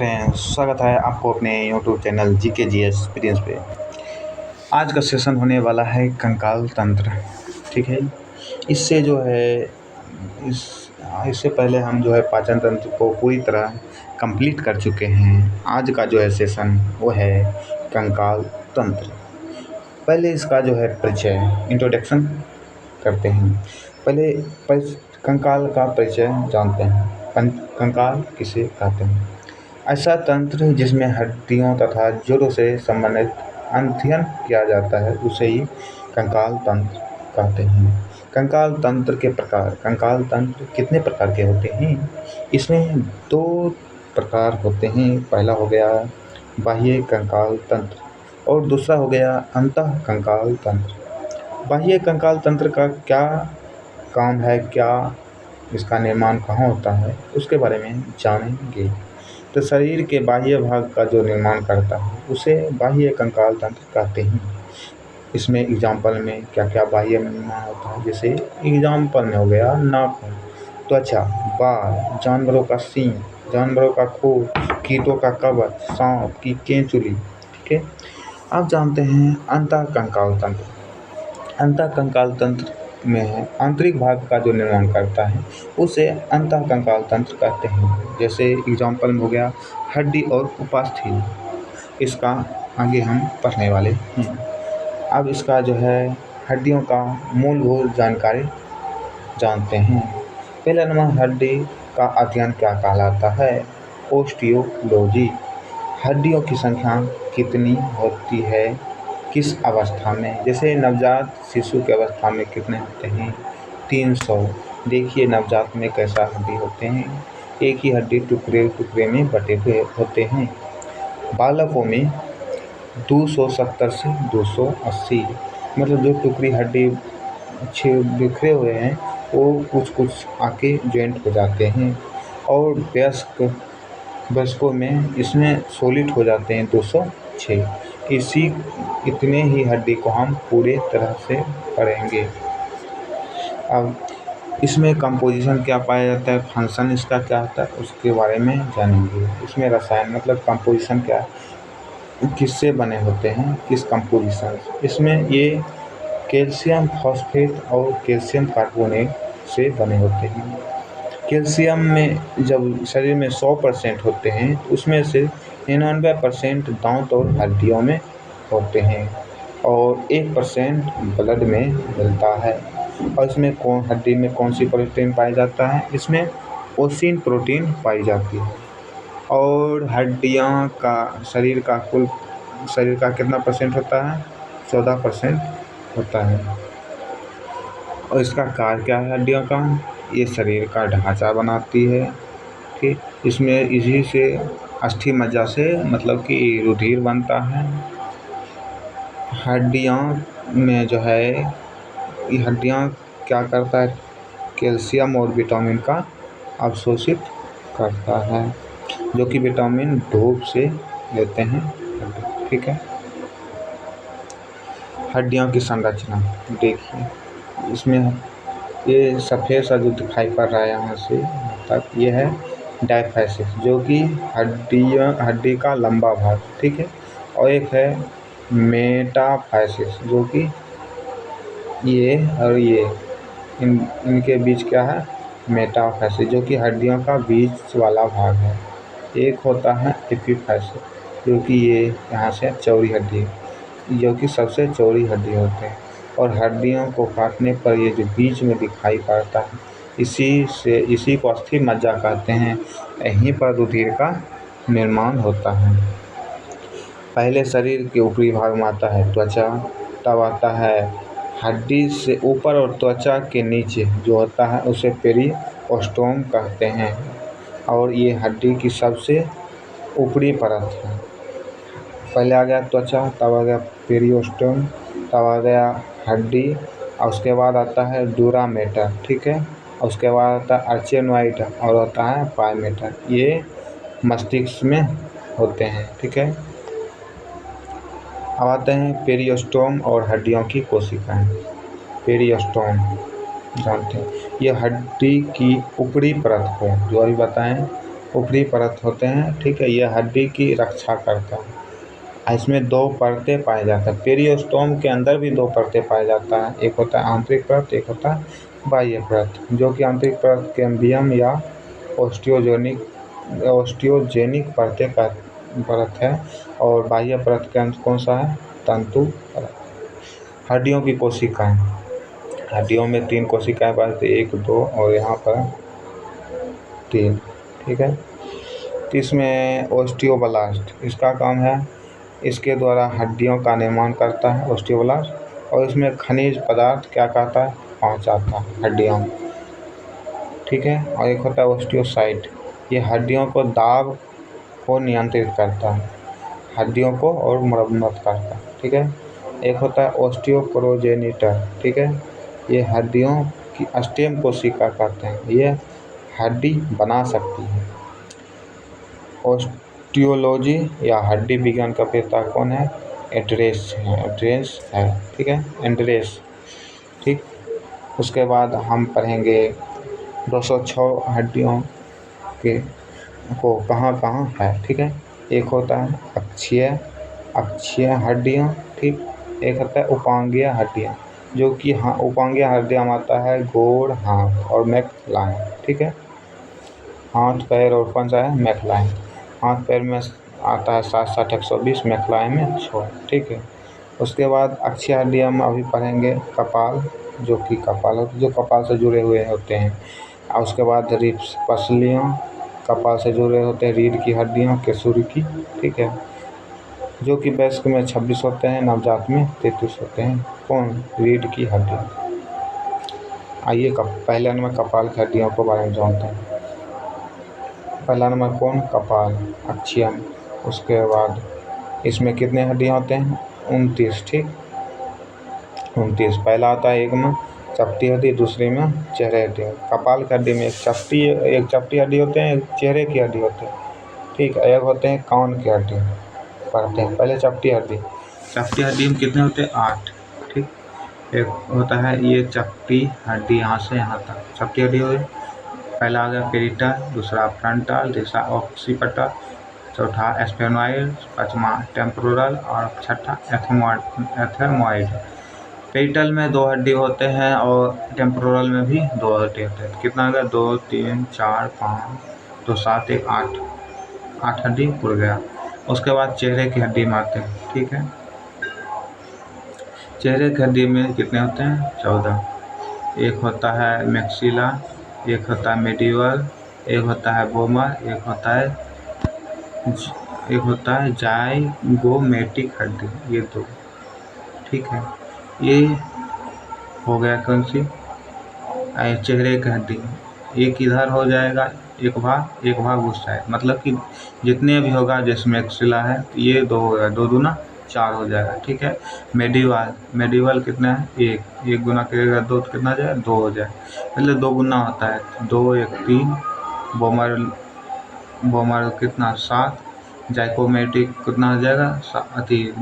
स्वागत है आपको अपने YouTube channel GK GS experience पे। आज का सेशन होने वाला है कंकाल तंत्र। ठीक है, इससे जो है इस इससे पहले हम जो है पाचन तंत्र को पूरी तरह कंप्लीट कर चुके हैं। आज का जो है सेशन वो है कंकाल तंत्र। पहले इसका जो है परिचय इंट्रोडक्शन करते हैं। पहले कंकाल का परिचय जानते हैं। कंकाल किसे कहते हैं? ऐसा तंत्र जिसमें हड्डियों तथा जोड़ों से संबंधित अध्ययन किया जाता है उसे ही कंकाल तंत्र कहते हैं। कंकाल तंत्र के प्रकार। कंकाल तंत्र कितने प्रकार के होते हैं? इसमें दो प्रकार होते हैं। पहला हो गया बाह्य कंकाल तंत्र और दूसरा हो गया अंतः कंकाल तंत्र। बाह्य कंकाल तंत्र का क्या काम है, क्या इसका निर्माण कहाँ होता है, उसके बारे में जानेंगे। तो शरीर के बाह्य भाग का जो निर्माण करता है उसे बाह्य कंकाल तंत्र कहते हैं। इसमें एग्जाम्पल में क्या क्या बाह्य निर्माण होता है, जैसे एग्जाम्पल में हो गया नाखून, त्वचा, बाल, जानवरों का सींग, जानवरों का खोर, कीटों का कवच, सांप की केंचुली। ठीक है, अब जानते हैं अंतः कंकाल तंत्र। अंतः कंकाल तंत्र में है आंतरिक भाग का जो निर्माण करता है उसे अंतः कंकाल तंत्र कहते हैं। जैसे एग्जाम्पल में हो गया हड्डी और उपास्थि। इसका आगे हम पढ़ने वाले हैं। अब इसका जो है हड्डियों का मूलभूत जानकारी जानते हैं। पहला नंबर, हड्डी का अध्ययन क्या कहलाता है? ओस्टियोलॉजी। हड्डियों की संख्या कितनी होती है, किस अवस्था में? जैसे नवजात शिशु की अवस्था में कितने होते हैं? 300। देखिए नवजात में कैसा हड्डी होते हैं, एक ही हड्डी टुकड़े टुकड़े में बटे हुए होते हैं। बालकों में 270 से 280, मतलब जो टुकड़ी हड्डी बिखरे हुए हैं वो कुछ कुछ आके जॉइंट हो जाते हैं। और वयस्कों में इसमें सॉलिड हो जाते हैं 206। इतने ही हड्डी को हम पूरे तरह से पढ़ेंगे। अब इसमें कंपोजिशन क्या पाया जाता है, फंक्शन इसका क्या होता है, उसके बारे में जानेंगे। इसमें रसायन मतलब कंपोजिशन क्या है, किससे बने होते हैं, किस कंपोजिशन। इसमें ये कैल्शियम फॉस्फेट और कैल्शियम कार्बोनेट से बने होते हैं। कैल्शियम में जब शरीर में 100% होते हैं तो उसमें से 99% दांत और हड्डियों में होते हैं और 1% ब्लड में मिलता है। और इसमें हड्डी में कौन सी प्रोटीन पाई जाता है? इसमें ओसिन प्रोटीन पाई जाती है। और हड्डियां का शरीर का कितना परसेंट होता है? 14% होता है। और इसका कार्य क्या है हड्डियों का? ये शरीर का ढांचा बनाती है। ठीक, इसमें इसी से अस्थि मज्जा से मतलब कि रुधिर बनता है। हड्डियां में जो है ये हड्डियां क्या करता है? कैल्शियम और विटामिन का अवशोषित करता है, जो कि विटामिन धूप से लेते हैं। ठीक है, हड्डियों की संरचना देखिए। इसमें ये सफ़ेद सा जो दिखाई पड़ रहा है यहाँ से तक, ये है डायफाइसिस, जो कि हड्डी का लंबा भाग। ठीक है, और एक है मेटाफाइसिस, जो कि ये और ये इनके बीच क्या है? मेटाफाइसिस, जो कि हड्डियों का बीच वाला भाग है। एक होता है एपिफाइसिस, जो कि ये यहाँ से चौड़ी हड्डी, जो कि सबसे चौड़ी हड्डी होते हैं। और हड्डियों को काटने पर ये जो बीच में दिखाई पड़ता है इसी को अस्थि मज्जा कहते हैं। यहीं पर रुधिर का निर्माण होता है। पहले शरीर के ऊपरी भाग में आता है त्वचा, तब आता है हड्डी से ऊपर और त्वचा के नीचे जो होता है उसे पेरिओस्टोम कहते हैं। और ये हड्डी की सबसे ऊपरी परत है। पहले आ गया त्वचा, तब आ गया पेरिओस्टोम, तब आ गया हड्डी, और उसके बाद आता है ड्यूरामेटर। ठीक है, और उसके बाद आता है अर्चेनॉइड और होता है पायमेटर। ये मस्तिष्क में होते हैं। ठीक है, अब आते हैं पेरिओस्टोम और हड्डियों की कोशिकाएं। पेरिओस्टोम जानते हैं, ये हड्डी की ऊपरी परत को, जो अभी बताएं, ऊपरी परत होते हैं, ठीक है, ये हड्डी की रक्षा करता है। इसमें 2 परतें पाए जाते हैं। पेरियोस्टोम के अंदर भी 2 परतें पाया जाता है, एक होता है आंतरिक परत, एक होता है बाह्य परत। जो कि आंतरिक परत कैम्बियम या ओस्टियोजेनिक परत है, और बाह्य परत के अंत कौन सा है? तंतु परत। हड्डियों की कोशिकाएं, हड्डियों में 3 कोशिकाएं पाई, 1, 2 और यहाँ पर 3, ठीक है। तो इसमें ओस्टियोब्लास्ट, इसका काम है, इसके द्वारा हड्डियों का निर्माण करता है ओस्टियोब्लास्ट, और इसमें खनिज पदार्थ क्या करता है? पहुँचाता है हड्डियों में, ठीक है। और एक होता है ओस्टियोसाइट, ये हड्डियों को दाब को नियंत्रित करता है, हड्डियों को और मरम्मत करता है, ठीक है। एक होता है ओस्टियोप्रोजेनिटर, ठीक है, ये हड्डियों की स्टेम कोशिका कहते हैं, ये हड्डी बना सकती है। ओस्टियोलॉजी या हड्डी विज्ञान का पिता कौन है? एड्रेस है, ठीक है, एंड्रेस, ठीक। उसके बाद हम पढ़ेंगे 206 हड्डियों के को कहाँ कहाँ है, ठीक है। एक होता है अक्षीय हड्डियाँ, ठीक। एक होता है उपांगीय हड्डियाँ, जो कि उपांगीय हड्डियाँ आता है गोड़, हाथ और मैकलाइन, ठीक है। हाथ पैर और कौन सा है? मैकलाइन। हाथ पैर में आता है 60 120, मैकलाइन में 6, ठीक है। उसके बाद अक्षीय हड्डियाँ में अभी पढ़ेंगे कपाल, जो कपाल से जुड़े हुए होते हैं। और उसके बाद रिब्स, पसलियाँ कपाल से जुड़े होते हैं, रीढ़ की हड्डियाँ, केसुरी की, ठीक है, जो कि वयस्क में 26 होते हैं, नवजात में 33 होते हैं। कौन? रीढ़ की हड्डियाँ। आइए पहले नंबर कपाल की हड्डियों के बारे में जानते हैं। पहला नंबर कौन? कपाल, अक्षियम। उसके बाद इसमें कितने हड्डियाँ होते हैं? 29, ठीक, 29। पहला आता है एक में चपटी हड्डी, दूसरे में चेहरे हड्डी। कपाल की हड्डी में एक चपटी हड्डी होते हैं, एक चेहरे की हड्डी होती है, ठीक। एक होते हैं कान की हड्डी। पढ़ते हैं पहले चपटी हड्डी में कितने होते हैं? 8, ठीक। एक होता है ये चपटी हड्डी, यहाँ से यहाँ तक चपटी हड्डी हो गई। पहला आ गया पेरिटल, दूसरा फ्रंटल, तीसरा ऑक्सीपिटल, चौथा स्फेनॉइड, पाँचवा टेम्पोरल और छठा एथेमॉइड। पेरिटल में 2 हड्डी होते हैं और टेम्पोरल में भी 2 हड्डी होते हैं। कितना आ गया? 2, 3, 4, 5, 2, 7, 1, 8 हड्डी पूरा गया। उसके बाद चेहरे की हड्डी में आते हैं, ठीक है। चेहरे की हड्डी में कितने होते हैं? 14। एक होता है मैक्सिला, एक होता है मेडिवल, एक होता है बोमर, एक होता है जाइगोमेटिक हड्डी, ये 2, ठीक है। ये हो गया कौन सी? चेहरे की हड्डी। एक इधर हो जाएगा, एक भाग उस साइड, मतलब कि जितने भी होगा, जैसे मैक्सिला है ये 2 हो गया, 2 दूना 4 हो जाएगा, ठीक है। मेडिवल कितना है? 1 गुना करेगा 2 तो कितना जाएगा? 2 हो जाए, मतलब 2 गुना होता है, 2, 1, 3। बोमर कितना? 7। जाइकोमेटिक कितना हो जाएगा?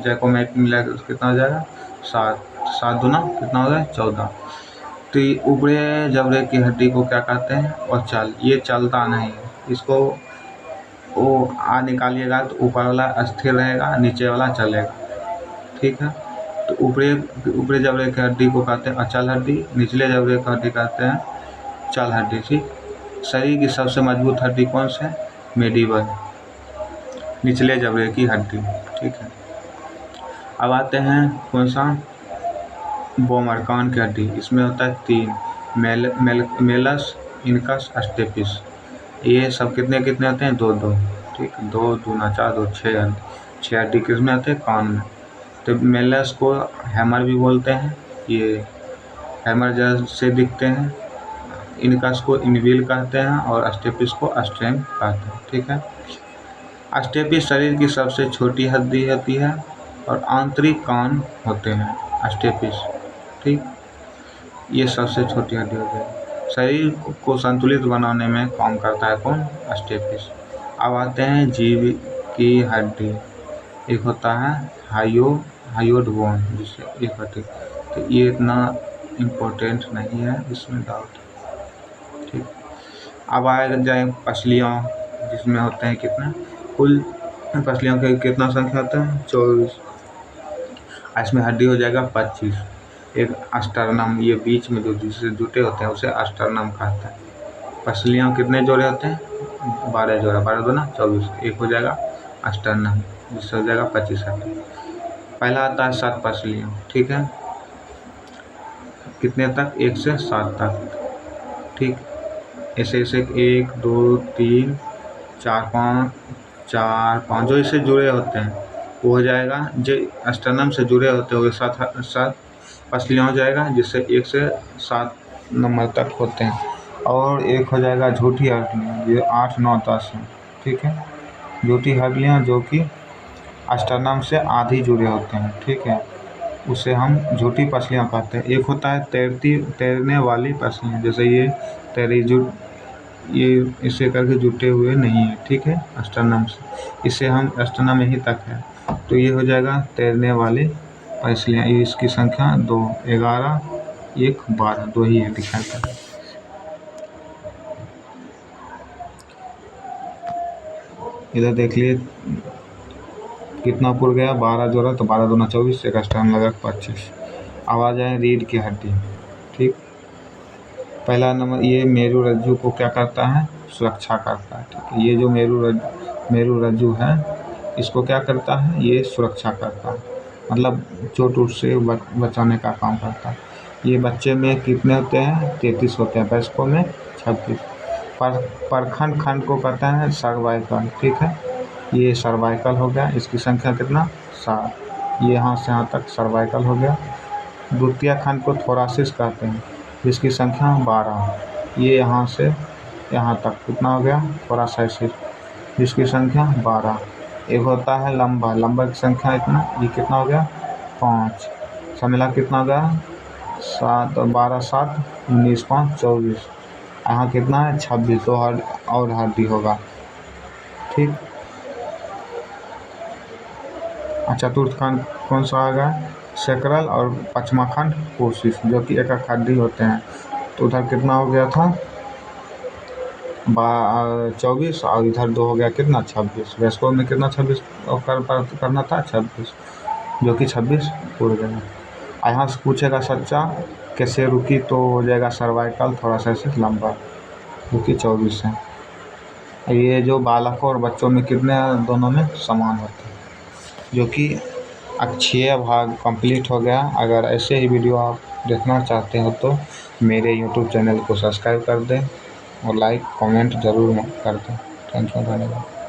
जाइकोमेटिक मिला कितना हो जाएगा? 7 दूना कितना हो गया? 14। तो ऊपरी जबड़े की हड्डी को क्या कहते हैं? और ये चलता नहीं है, इसको वो निकालिएगा तो ऊपर वाला स्थिर रहेगा, नीचे वाला चलेगा, ठीक है। तो ऊपरी जबड़े की हड्डी को कहते हैं अचल हड्डी, निचले जबड़े की हड्डी कहते हैं चल हड्डी, ठीक। शरीर की सबसे मजबूत हड्डी कौन सी है? मेडिवल, निचले जबड़े की हड्डी, ठीक है। अब आते हैं कौन सा? बोमर, कान की हड्डी। इसमें होता है 3, मेलस, इनकस, स्टेपिस। ये सब कितने होते हैं? 2, ठीक, 2 दूना 4, 2, 6 हड्डी किसमें आते हैं? कान में। तो मेलस को हैमर भी बोलते हैं, ये हैमर जैसे दिखते हैं। इनकस को इनविल कहते हैं और स्टेपिस को स्ट्रेम कहते हैं, ठीक है। स्टेपिस शरीर की सबसे छोटी हड्डी होती है और आंतरिक कान होते हैं स्टेपिस, ठीक। ये सबसे छोटी हड्डी होती है, शरीर को संतुलित बनाने में काम करता है कौन? स्टेपिस। अब आते हैं जीभ की हड्डी। एक होता है हायोइड बोन, जिससे एक हड्डी, तो ये इतना इम्पोर्टेंट नहीं है, इसमें डाउट, ठीक। अब आए जाए पसलियों जिसमें होते हैं कितना कुल पसलियों का कितना संख्या होता है 24। इसमें हड्डी हो जाएगा 25। एक अस्टर्नम, ये बीच में जो जिससे जुटे होते हैं उसे अस्टर्नम कहते हैं। पसलियों कितने जोड़े होते हैं 12 जोड़ा, 12 दूना 24, एक हो जाएगा अस्टर्नम जिससे हो जाएगा 25 हड्डी। पहला आता है 7 पसलियों, ठीक है, कितने तक 1 से 7 तक, ठीक। ऐसे ऐसे 1 2 3 4 5 जो इससे जुड़े होते हैं वो हो जाएगा, जो अस्टर्नम से जुड़े होते हैं वो 7 पसलियाँ हो जाएगा जिससे 1 से 7 नंबर तक होते हैं। और एक हो जाएगा झूठी हड्डियाँ, ये 8 9 10 है, ठीक है। झूठी हड्डियाँ जो कि अस्टर्नम से आधी जुड़े होते हैं, ठीक है, उसे हम झूठी पसलियाँ कहते हैं। एक होता है तैरने वाली पसलियाँ, जैसे ये तैरी ये इसे करके जुटे हुए नहीं है, ठीक है, अस्टर्नम से, इसे हम अस्टर्नम यहीं तक है, तो ये हो जाएगा तैरने वाली पसलियाँ। ये इसकी संख्या 2, 11, 1, 12, 2 ही है दिखाई पड़ता है। इधर देख लिए कितना पुर गया, 12 जोड़ा, तो 12 दूना 24, एक अस्टर्नम लगा 25। अब आ जाए रीढ़ की हड्डी, ठीक। पहला नंबर ये मेरु रज्जु को क्या करता है, सुरक्षा करता है, ठीक है। ये जो मेरु रज्जु है इसको क्या करता है, ये सुरक्षा करता है, मतलब चोट उट से बचाने का काम करता है। ये बच्चे में कितने होते हैं 33 होते हैं, वयस्कों में 36। परखंड खंड को कहता है सर्वाइकल, ठीक है, ये सर्वाइकल हो गया, इसकी संख्या कितना 7, ये यहाँ से यहाँ तक सर्वाइकल हो गया। द्वितीय खंड को थोरासिस कहते हैं, जिसकी संख्या 12, ये यहाँ से यहाँ तक कितना हो गया थोरासाइसिस, जिसकी संख्या 12। एक होता है लंबा की संख्या इतना, ये कितना हो गया 5, समिला कितना हो गया 7, 12 7 19 5 24, यहाँ कितना है 26, तो और हड्डी होगा, ठीक। चतुर्थ खंड कौन सा आ गया सेक्रल, और पचमा खंड कोशिश, जो कि एक हड्डी होते हैं। तो उधर कितना हो गया था 24, और इधर 2 हो गया कितना 26। वयस्कों में कितना 26 करना था 26, जो कि 26 पूर गया। यहाँ से पूछेगा सच्चा कैसे रुकी, तो हो जाएगा सर्वाइकल थोड़ा सा ऐसे लंबा, जो कि 24 है। ये जो बालकों और बच्चों में कितने दोनों में समान होते हैं, जो कि अक्षीय भाग कंप्लीट हो गया। अगर ऐसे ही वीडियो आप देखना चाहते हो तो मेरे यूट्यूब चैनल को सब्सक्राइब कर दें और लाइक कमेंट ज़रूर कर दें। थैंक यू, धन्यवाद।